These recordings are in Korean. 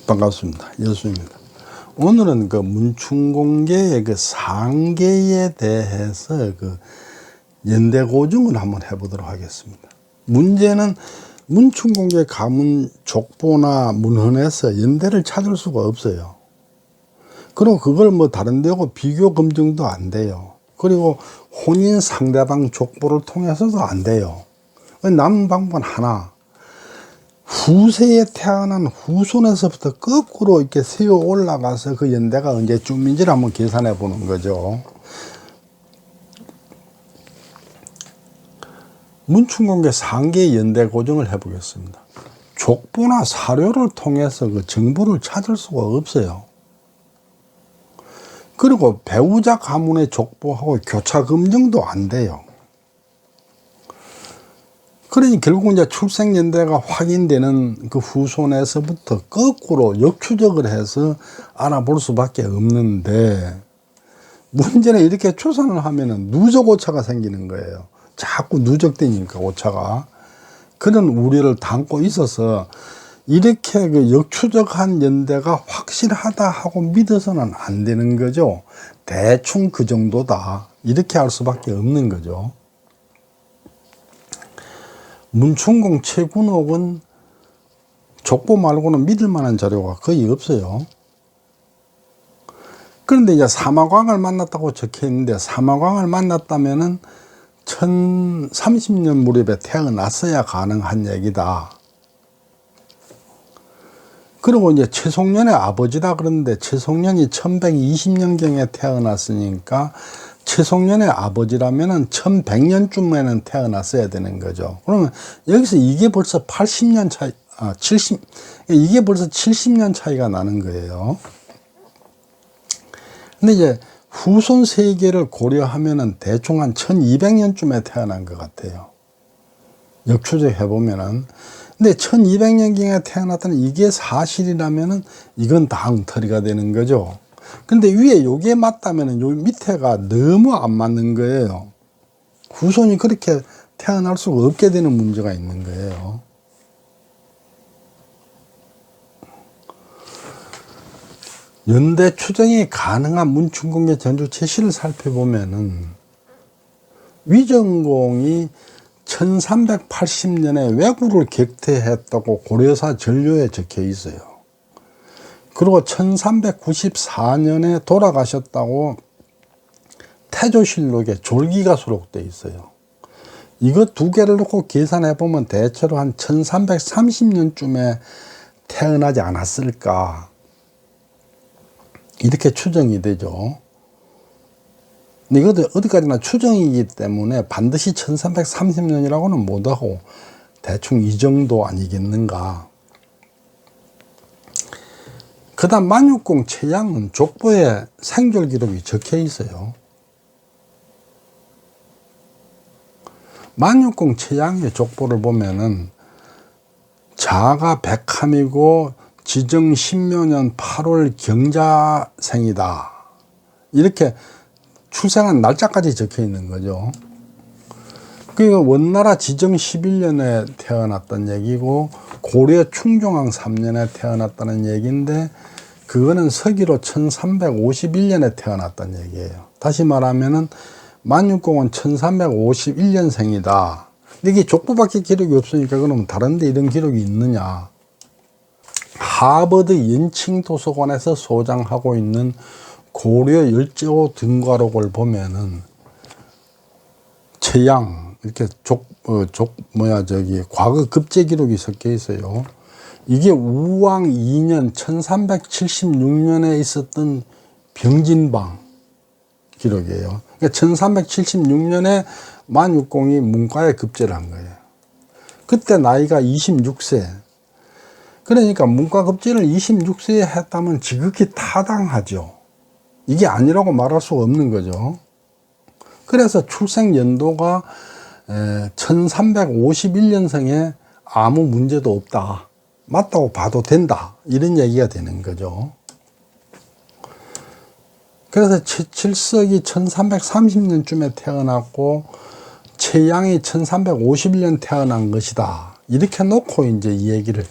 반갑습니다. 여수입니다. 오늘은 그 문충공계의 그 상계에 대해서 그 연대 고증을 한번 해보도록 하겠습니다. 문제는 문충공계 가문 족보나 문헌에서 연대를 찾을 수가 없어요. 그리고 그걸 뭐 다른 데하고 비교 검증도 안 돼요. 그리고 혼인 상대방 족보를 통해서도 안 돼요. 남은 방법은 하나. 후세에 태어난 후손에서부터 거꾸로 이렇게 세어 올라가서 그 연대가 언제쯤인지를 한번 계산해 보는 거죠. 문충공계 상계 연대 고증을 해 보겠습니다. 족보나 사료를 통해서 그 정보를 찾을 수가 없어요. 그리고 배우자 가문의 족보하고 교차 검증도 안 돼요. 그러니 결국 이제 출생 연대가 확인되는 그 후손에서부터 거꾸로 역추적을 해서 알아볼 수밖에 없는데, 문제는 이렇게 추산을 하면은 누적 오차가 생기는 거예요. 자꾸 누적되니까 오차가. 그런 우려를 담고 있어서 이렇게 그 역추적한 연대가 확실하다 하고 믿어서는 안 되는 거죠. 대충 그 정도다, 이렇게 할 수밖에 없는 거죠. 문충공 최군옥은 족보 말고는 믿을 만한 자료가 거의 없어요. 그런데 이제 사마광을 만났다고 적혀 있는데, 사마광을 만났다면은 1030년 무렵에 태어났어야 가능한 얘기다. 그리고 이제 최송년의 아버지다 그러는데, 최송년이 1120년경에 태어났으니까 최송년의 아버지라면은 1100년쯤에는 태어났어야 되는 거죠. 그러면 여기서 이게 벌써 80년 차이, 이게 벌써 70년 차이가 나는 거예요. 근데 이제 후손 세계를 고려하면은 대충 한 1200년쯤에 태어난 것 같아요. 역추적 해보면은. 근데 1200년경에 태어났다는 이게 사실이라면은 이건 다 엉터리가 되는 거죠. 근데 위에 요게 맞다면은 요 밑에가 너무 안 맞는 거예요. 후손이 그렇게 태어날 수가 없게 되는 문제가 있는 거예요. 연대 추정이 가능한 문충공계 전주 제시를 살펴보면은, 위정공이 1380년에 왜구를 격퇴했다고 고려사 전료에 적혀 있어요. 그리고 1394년에 돌아가셨다고 태조실록에 졸기가 수록되어 있어요. 이거 두 개를 놓고 계산해 보면 대체로 한 1330년쯤에 태어나지 않았을까, 이렇게 추정이 되죠. 근데 이것도 어디까지나 추정이기 때문에 반드시 1330년이라고는 못하고 대충 이 정도 아니겠는가. 그 다음 만육공 최양은 족보에 생존 기록이 적혀 있어요. 만육공 최양의 족보를 보면은 자가 백함이고 지정 신묘년 8월 경자생이다, 이렇게 출생한 날짜까지 적혀 있는 거죠. 그러니까 원나라 지정 11년에 태어났던 얘기고 고려 충종왕 3년에 태어났다는 얘기인데, 그거는 서기로 1351년에 태어났다는 얘기예요. 다시 말하면은 만육공은 1351년생이다. 이게 족보밖에 기록이 없으니까 그러면 다른데 이런 기록이 있느냐. 하버드 연칭 도서관에서 소장하고 있는 고려 열조 등과록을 보면은 최양 이렇게 과거 급제 기록이 섞여 있어요. 이게 우왕 2년 1376년에 있었던 병진방 기록이에요. 그러니까 1376년에 만육공이 문과에 급제를 한 거예요. 그때 나이가 26세. 그러니까 문과 급제를 26세에 했다면 지극히 타당하죠. 이게 아니라고 말할 수가 없는 거죠. 그래서 출생 연도가 1351년생에 아무 문제도 없다, 맞다고 봐도 된다, 이런 얘기가 되는 거죠. 그래서 최칠석이 1330년쯤에 태어났고 최양이 1351년 태어난 것이다, 이렇게 놓고 이제 이 얘기를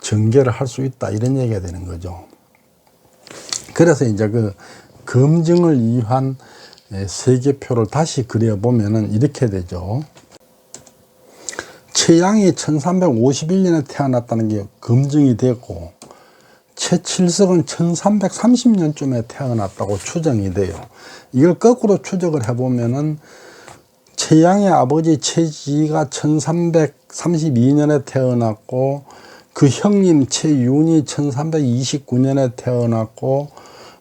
전개를 할 수 있다, 이런 얘기가 되는 거죠. 그래서 이제 그 검증을 위한 세계표를 다시 그려보면은 이렇게 되죠. 최양이 1351년에 태어났다는 게 검증이 되고, 최칠석은 1330년쯤에 태어났다고 추정이 돼요. 이걸 거꾸로 추적을 해보면은 최양의 아버지 최지가 1332년에 태어났고, 그 형님 최윤이 1329년에 태어났고,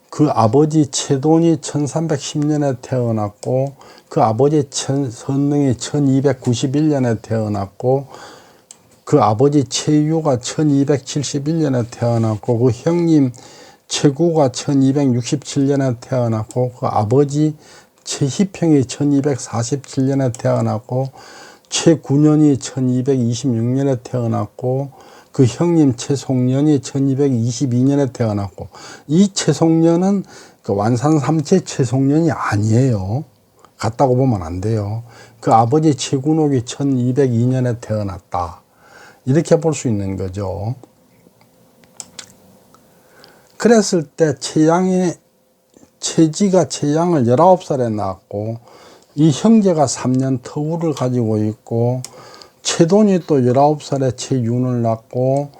그 아버지 최돈이 1310년에 태어났고, 그 아버지 최선능이 1291년에 태어났고, 그 아버지 최유가 1271년에 태어났고, 그 형님 최구가 1267년에 태어났고, 그 아버지 최희평이 1247년에 태어났고, 최군년이 1226년에 태어났고, 그 형님 최송년이 1222년에 태어났고, 이 최송년은 그 완산 삼체 최송년이 아니에요. 같다고 보면 안 돼요. 그 아버지 최군옥이 1202년에 태어났다, 이렇게 볼 수 있는 거죠. 그랬을 때 최지가 최양을 19살에 낳았고, 이 형제가 3년 터울을 가지고 있고, 최돈이 또 19살에 최윤을 낳고,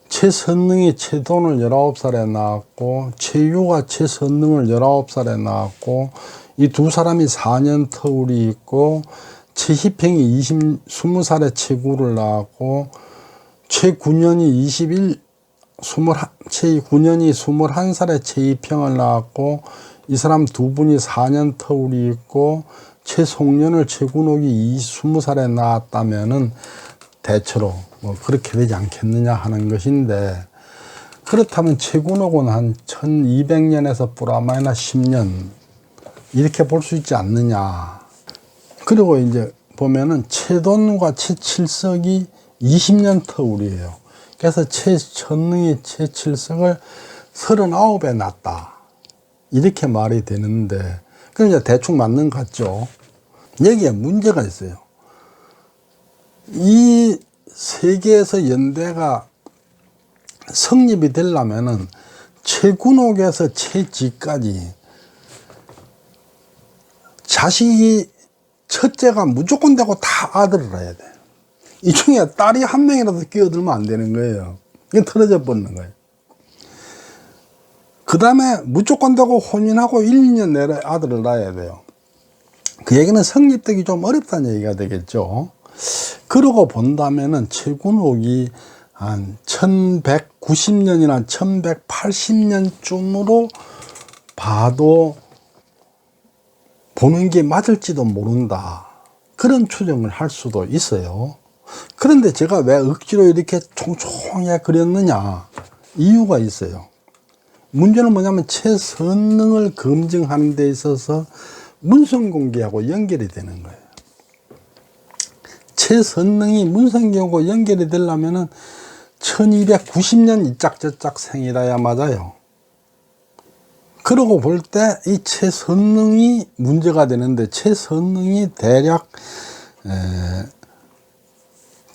최선능이 최돈을 19살에 낳았고, 최유가 최선능을 19살에 낳았고, 이 두 사람이 4년 터울이 있고, 최희평이 20살에 최구를 낳았고, 최군년이 21살에 최희평을 낳았고, 이 사람 두 분이 4년 터울이 있고, 최송년을 최군옥이 20살에 낳았다면은 대체로 뭐 그렇게 되지 않겠느냐 하는 것인데, 그렇다면 최군옥은 한 1200년에서 플러마이너스 10년 이렇게 볼 수 있지 않느냐. 그리고 이제 보면은 최돈과 최칠석이 20년 터울이에요. 그래서 최천능이 최칠석을 39에 낳았다, 이렇게 말이 되는데, 그럼 이제 대충 맞는 것 같죠. 여기에 문제가 있어요. 이 세계에서 연대가 성립이 되려면은 최군옥에서 최지까지 자식이 첫째가 무조건 되고 다 아들을 해야 돼요. 이 중에 딸이 한 명이라도 끼어들면 안 되는 거예요. 이게 틀어져 버리는 거예요. 그 다음에 무조건 되고 혼인하고 1, 2년 내에 아들을 낳아야 돼요. 그 얘기는 성립되기 좀 어렵다는 얘기가 되겠죠. 그러고 본다면은 최군옥이 한 1190년이나 1180년쯤으로 봐도 보는 게 맞을지도 모른다, 그런 추정을 할 수도 있어요. 그런데 제가 왜 억지로 이렇게 총총하게 그렸느냐, 이유가 있어요. 문제는 뭐냐면 최선능을 검증하는 데 있어서 문성공개하고 연결이 되는 거예요. 최선능이 문성공개하고 연결이 되려면은 1290년 이짝저짝 생이라야 맞아요. 그러고 볼 때 이 최선능이 문제가 되는데, 최선능이 대략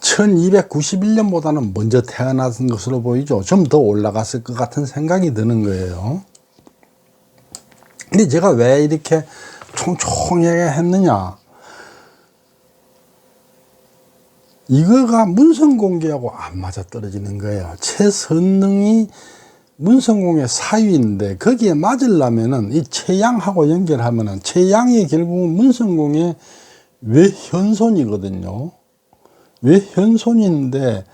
1291년보다는 먼저 태어난 것으로 보이죠. 좀 더 올라갔을 것 같은 생각이 드는 거예요. 근데 제가 왜 이렇게 총총하게 했느냐, 이거가 문성공개하고 안 맞아 떨어지는 거예요. 최선능이 문성공개 사위인데 거기에 맞으려면은 이 최양하고 연결하면은, 최양이 결국은 문성공의 외현손이거든요. 외현손인데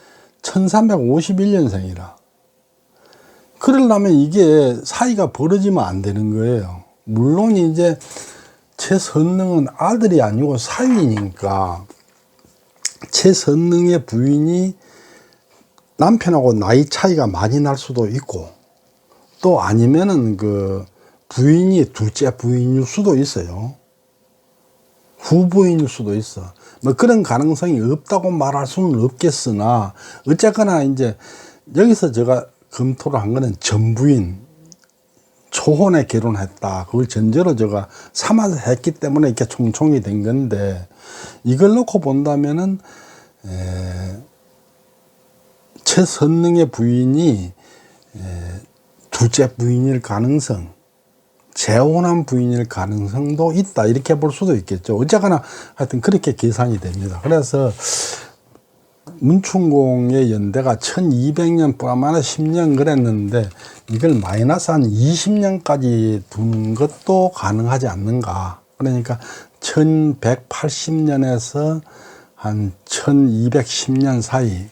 1351년생이라. 그러려면 이게 사이가 벌어지면 안 되는 거예요. 물론 이제 최선능은 아들이 아니고 사위니까 최선능의 부인이 남편하고 나이 차이가 많이 날 수도 있고, 또 아니면은 그 부인이 둘째 부인일 수도 있어요. 후부인일 수도 있어. 뭐 그런 가능성이 없다고 말할 수는 없겠으나, 어쨌거나 이제 여기서 제가 검토를 한 거는 전부인, 초혼에 결혼했다, 그걸 전제로 제가 삼아서 했기 때문에 이렇게 총총이 된 건데, 이걸 놓고 본다면은 최선능의 부인이 둘째 부인일 가능성, 재혼한 부인일 가능성도 있다, 이렇게 볼 수도 있겠죠. 어쨌거나 하여튼 그렇게 계산이 됩니다. 그래서 문충공의 연대가 1200년 플러스 10년 그랬는데 이걸 마이너스 한 20년까지 두는 것도 가능하지 않는가. 그러니까 1180년에서 한 1210년 사이,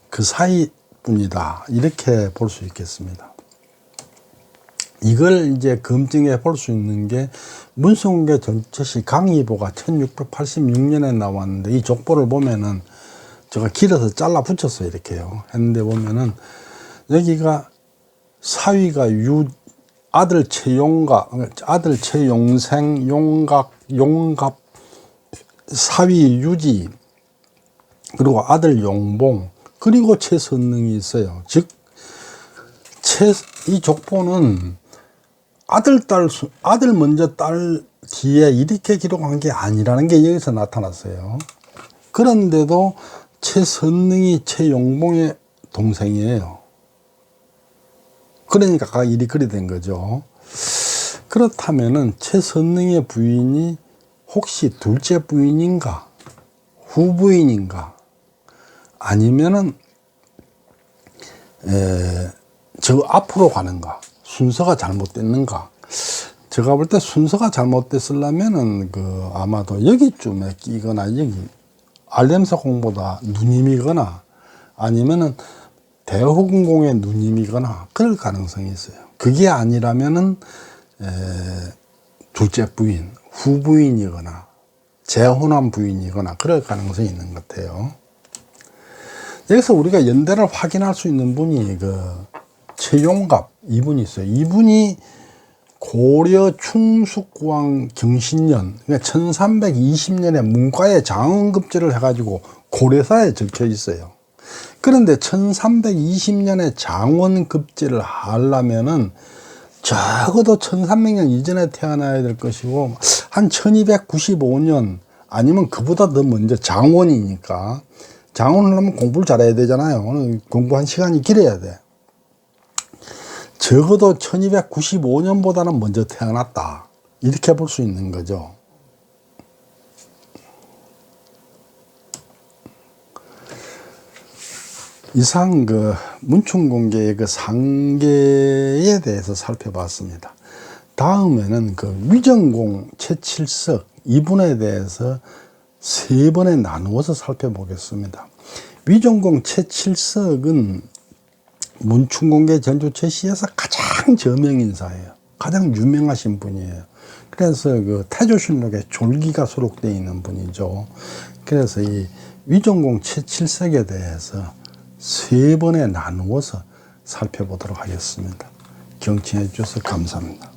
그 사이뿐이다, 이렇게 볼 수 있겠습니다. 이걸 이제 검증해 볼 수 있는 게 문성국의 전체시 강의보가 1686년에 나왔는데, 이 족보를 보면은 제가 길어서 잘라 붙였어요. 이렇게요. 했는데 보면은 여기가 사위가 아들 최용각, 아들 최용생, 용갑, 사위 유지, 그리고 아들 용봉, 그리고 최선능이 있어요. 즉, 이 족보는 아들 먼저 딸 뒤에 이렇게 기록한 게 아니라는 게 여기서 나타났어요. 그런데도 최선능이 최용봉의 동생이에요. 그러니까 일이 그리 된 거죠. 그렇다면은 최선능의 부인이 혹시 둘째 부인인가, 후부인인가, 아니면은 저 앞으로 가는가, 순서가 잘못됐는가. 제가 볼 때 순서가 잘못됐으려면은 아마도 여기쯤에 끼거나, 여기 알렘사공보다 누님이거나 아니면은 대후궁공의 누님이거나 그럴 가능성이 있어요. 그게 아니라면은 둘째 부인, 후부인이거나 재혼한 부인이거나 그럴 가능성이 있는 것 같아요. 여기서 우리가 연대를 확인할 수 있는 분이 최용갑, 이분이 있어요. 이분이 고려 충숙왕 경신년, 그러니까 1320년에 문과에 장원급제를 해가지고 고려사에 적혀 있어요. 그런데 1320년에 장원급제를 하려면은 적어도 1300년 이전에 태어나야 될 것이고, 한 1295년 아니면 그보다 더 먼저, 장원이니까 장원을 하면 공부를 잘해야 되잖아요. 공부한 시간이 길어야 돼. 적어도 1295년보다는 먼저 태어났다, 이렇게 볼 수 있는 거죠. 이상 문충공계의 상계에 대해서 살펴봤습니다. 다음에는 위정공 최칠석, 이분에 대해서 세 번에 나누어서 살펴보겠습니다. 위정공 최칠석은 문충공계 전주 최씨에서 가장 저명인사예요. 가장 유명하신 분이에요. 그래서 태조실록에 졸기가 수록되어 있는 분이죠. 그래서 이 위정공 최칠석에 대해서 세 번에 나누어서 살펴보도록 하겠습니다. 경청해 주셔서 감사합니다.